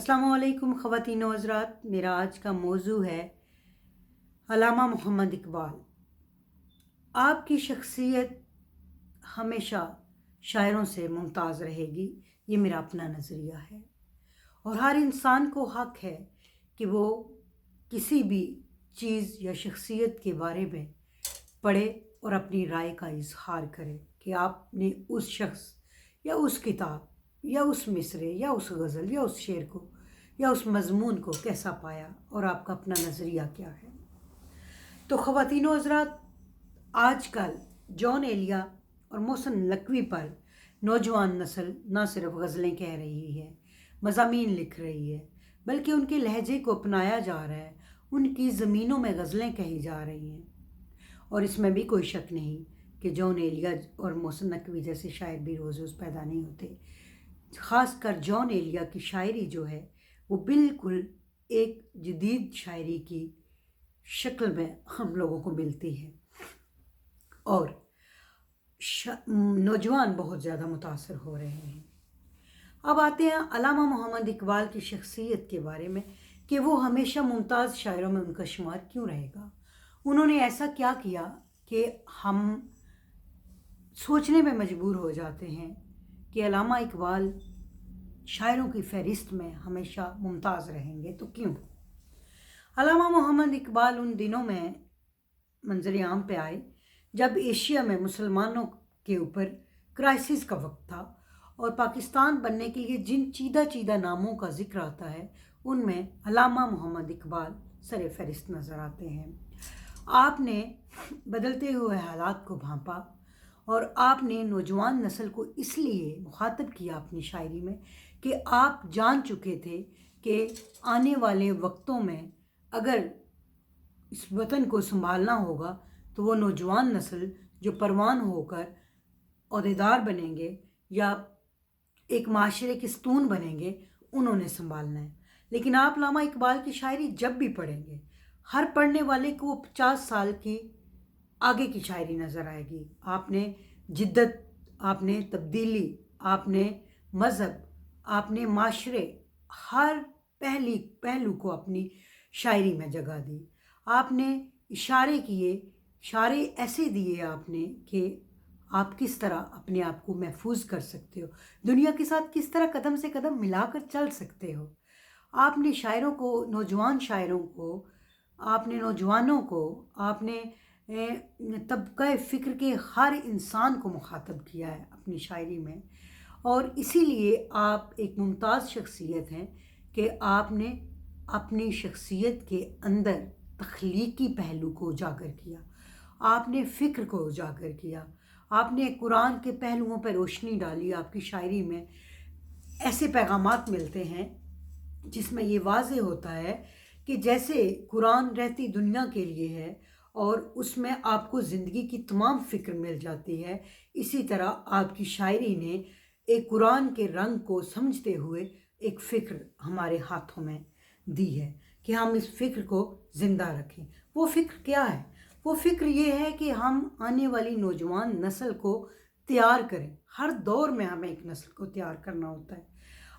अस्सलामुअलैकुम ख़वातीन व हज़रात। मेरा आज का मौजू है अल्लामा मोहम्मद इकबाल। आपकी शख्सियत हमेशा शायरों से मुमताज़ रहेगी, ये मेरा अपना नज़रिया है। और हर इंसान को हक़ है कि वो किसी भी चीज़ या शख्सियत के बारे में पढ़े और अपनी राय का इजहार करे कि आपने उस शख्स या उस किताब या उस मिसरे या उस गज़ल या उस शेर को या उस मज़मून को कैसा पाया और आपका अपना नज़रिया क्या है। तो ख़वातीन व हज़रात, आजकल जॉन एलिया और मोहसिन नकवी पर नौजवान नस्ल न सिर्फ गज़लें कह रही है, मज़ामीन लिख रही है, बल्कि उनके लहजे को अपनाया जा रहा है, उनकी ज़मीनों में गज़लें कही जा रही हैं। और इसमें भी कोई शक नहीं कि जॉन एलिया और मोहसिन नकवी जैसे शायर भी रोज़ रोज़ पैदा नहीं होते। ख़ासकर जॉन एलिया की शायरी जो है वो बिल्कुल एक जदीद शायरी की शक्ल में हम लोगों को मिलती है और नौजवान बहुत ज़्यादा मुतासर हो रहे हैं। अब आते हैं अल्लामा मोहम्मद इकबाल की शख्सियत के बारे में कि वो हमेशा मुमताज़ शायरों में उनका शुमार क्यों रहेगा। उन्होंने ऐसा क्या किया कि हम सोचने में मजबूर हो जाते हैं कि अल्लामा इकबाल शायरों की फ़हरिस्त में हमेशा मुमताज़ रहेंगे। तो क्यों? अल्लामा मोहम्मद इकबाल उन दिनों में मंज़र आम पे आए जब एशिया में मुसलमानों के ऊपर क्राइसिस का वक्त था और पाकिस्तान बनने के लिए जिन चीदा चीदा नामों का जिक्र आता है उनमें अल्लामा मोहम्मद इकबाल सर फ़हरिस्त नज़र आते हैं। आपने बदलते हुए हालात को भांपा और आपने नौजवान नस्ल को इसलिए मुखातब किया अपनी शायरी में कि आप जान चुके थे कि आने वाले वक्तों में अगर इस वतन को संभालना होगा तो वो नौजवान नस्ल जो परवान होकर ओहदेदार बनेंगे या एक माशरे के सतून बनेंगे, उन्होंने संभालना है। लेकिन आप अल्लामा इकबाल की शायरी जब भी पढ़ेंगे, हर पढ़ने वाले को वो 50 साल की आगे की शायरी नज़र आएगी। आपने जिद्दत, आपने तब्दीली, आपने मज़हब, आपने माशरे, हर पहलू को अपनी शायरी में जगह दी। आपने इशारे किए, इशारे ऐसे दिए आपने कि आप किस तरह अपने आप को महफूज कर सकते हो, दुनिया के साथ किस तरह कदम से कदम मिलाकर चल सकते हो। आपने शायरों को, नौजवान शायरों को, आपने नौजवानों को, आपने तबक़े फ़िक्र के हर इंसान को मुखातब किया है अपनी शायरी में। और इसीलिए आप एक मुमताज़ शख्सियत हैं कि आपने अपनी शख्सियत के अंदर तख्लीकी पहलू को उजागर किया, आपने फ़िक्र को उजागर किया, आपने कुरान के पहलुओं पर रोशनी डाली। आपकी शायरी में ऐसे पैगामात मिलते हैं जिसमें ये वाज़े होता है कि जैसे कुरान रहती दुनिया के लिए है और उसमें आपको ज़िंदगी की तमाम फ़िक्र मिल जाती है, इसी तरह आपकी शायरी ने एक कुरान के रंग को समझते हुए एक फ़िक्र हमारे हाथों में दी है कि हम इस फ़िक्र को ज़िंदा रखें। वो फ़िक्र क्या है? वो फ़िक्र ये है कि हम आने वाली नौजवान नस्ल को तैयार करें। हर दौर में हमें एक नस्ल को तैयार करना होता है।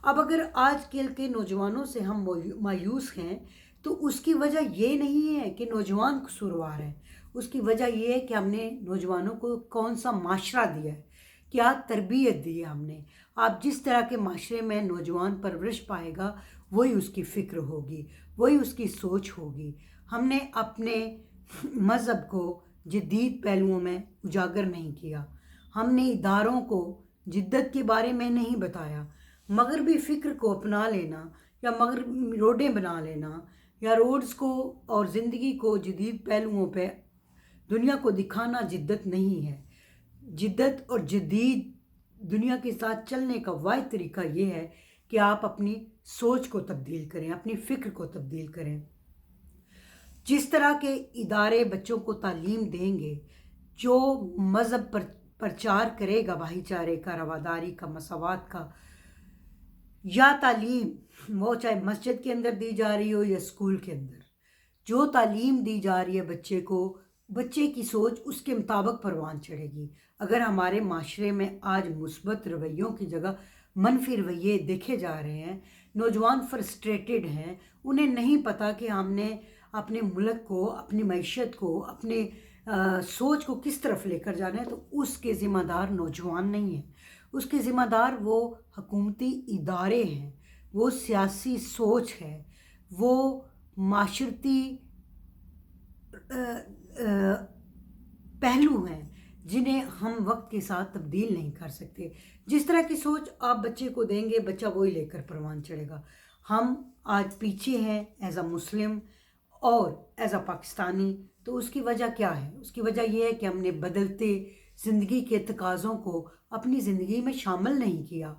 अब अगर आज कल के नौजवानों से हम मायूस हैं तो उसकी वजह ये नहीं है कि नौजवान कसूरवार हैं, उसकी वजह ये है कि हमने नौजवानों को कौन सा माशरा दिया है, क्या तरबियत दी है हमने। आप जिस तरह के माशरे में नौजवान परवरिश पाएगा वही उसकी फ़िक्र होगी, वही उसकी सोच होगी। हमने अपने मज़हब को जदीद पहलुओं में उजागर नहीं किया, हमने इदारों को जिद्दत के बारे में नहीं बताया। मगरबी फ़िक्र को अपना लेना या मगरबी रोडें बना लेना या रोड्स को और ज़िंदगी को जदीद पहलुओं पे दुनिया को दिखाना जिद्दत नहीं है। जिद्दत और जदीद दुनिया के साथ चलने का वाहिद तरीका ये है कि आप अपनी सोच को तब्दील करें, अपनी फ़िक्र को तब्दील करें। जिस तरह के इदारे बच्चों को तालीम देंगे, जो मज़हब पर प्रचार करेगा भाईचारे का, रवादारी का, मसावात का, या तालीम वो चाहे मस्जिद के अंदर दी जा रही हो या स्कूल के अंदर, जो तालीम दी जा रही है बच्चे को, बच्चे की सोच उसके मुताबिक परवान चढ़ेगी। अगर हमारे माशरे में आज मुस्बत रवैयों की जगह منفی رویے دیکھے جا رہے ہیں، نوجوان فرسٹریٹڈ ہیں، انہیں نہیں پتہ کہ ہم نے اپنے ملک کو، اپنی معیشت کو، اپنے سوچ کو کس طرف لے کر جانا ہے، تو اس کے ذمہ دار نوجوان نہیں ہیں، اس کے ذمہ دار وہ حکومتی ادارے ہیں، وہ سیاسی سوچ ہے، وہ معاشرتی پہلو ہیں جنہیں ہم وقت کے ساتھ تبدیل نہیں کر سکتے۔ جس طرح کی سوچ آپ بچے کو دیں گے، بچہ وہی لے کر پروان چڑھے گا۔ ہم آج پیچھے ہیں ایز اے مسلم اور ایز اے پاکستانی، تو اس کی وجہ کیا ہے؟ اس کی وجہ یہ ہے کہ ہم نے بدلتے زندگی کے تقاضوں کو اپنی زندگی میں شامل نہیں کیا،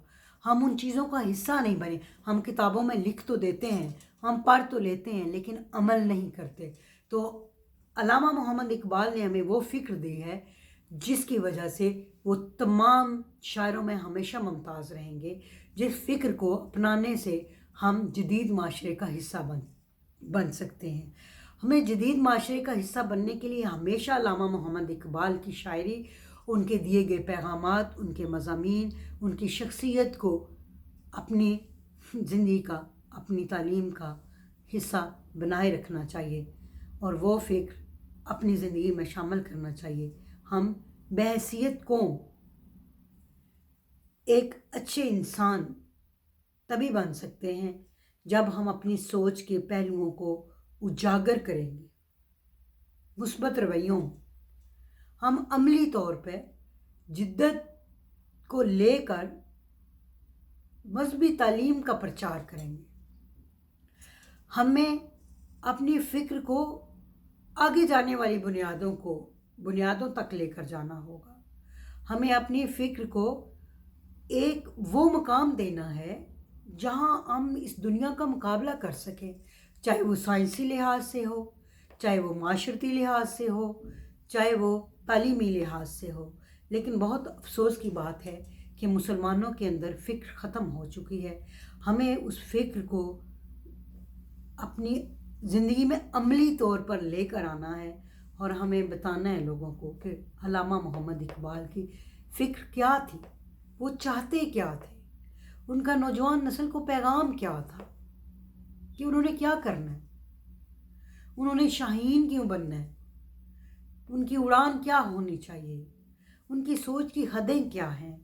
ہم ان چیزوں کا حصہ نہیں بنے۔ ہم کتابوں میں لکھ تو دیتے ہیں، ہم پڑھ تو لیتے ہیں، لیکن عمل نہیں کرتے۔ تو علامہ محمد اقبال نے ہمیں وہ فکر دی ہے جس کی وجہ سے وہ تمام شاعروں میں ہمیشہ ممتاز رہیں گے، جس فکر کو اپنانے سے ہم جدید معاشرے کا حصہ بن سکتے ہیں۔ ہمیں جدید معاشرے کا حصہ بننے کے لیے ہمیشہ علامہ محمد اقبال کی شاعری، ان کے دیے گئے پیغامات، ان کے مضامین، ان کی شخصیت کو اپنی زندگی کا، اپنی تعلیم کا حصہ بنائے رکھنا چاہیے اور وہ فکر اپنی زندگی میں شامل کرنا چاہیے۔ ہم بحیثیت قوم ایک اچھے انسان تبھی بن سکتے ہیں جب ہم اپنی سوچ کے پہلوؤں کو اجاگر کریں گے، مثبت رویوں، ہم عملی طور پہ جدت کو لے کر مذہبی تعلیم کا پرچار کریں گے۔ ہمیں اپنی فکر کو آگے جانے والی بنیادوں تک لے کر جانا ہوگا۔ ہمیں اپنی فکر کو ایک وہ مقام دینا ہے جہاں ہم اس دنیا کا مقابلہ کر سکیں، چاہے وہ سائنسی لحاظ سے ہو، چاہے وہ معاشرتی لحاظ سے ہو، چاہے وہ تعلیمی لحاظ سے ہو۔ لیکن بہت افسوس کی بات ہے کہ مسلمانوں کے اندر فکر ختم ہو چکی ہے۔ ہمیں اس فکر کو اپنی زندگی میں عملی طور پر لے کر آنا ہے اور ہمیں بتانا ہے لوگوں کو کہ علامہ محمد اقبال کی فکر کیا تھی، وہ چاہتے کیا تھے، ان کا نوجوان نسل کو پیغام کیا تھا کہ انہوں نے کیا کرنا ہے، انہوں نے شاہین کیوں بننا ہے، ان کی اڑان کیا ہونی چاہیے، ان کی سوچ کی حدیں کیا ہیں۔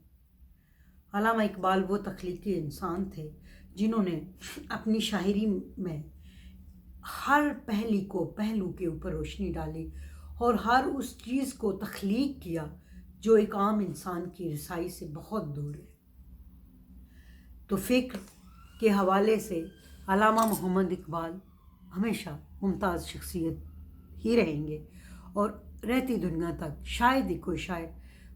علامہ اقبال وہ تخلیقی انسان تھے جنہوں نے اپنی شاعری میں ہر پہلو کے اوپر روشنی ڈالی اور ہر اس چیز کو تخلیق کیا جو ایک عام انسان کی رسائی سے بہت دور ہے۔ تو فکر کے حوالے سے علامہ محمد اقبال ہمیشہ ممتاز شخصیت ہی رہیں گے اور رہتی دنیا تک شاید ہی کوئی شاعر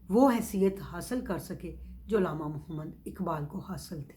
وہ حیثیت حاصل کر سکے جو علامہ محمد اقبال کو حاصل تھی۔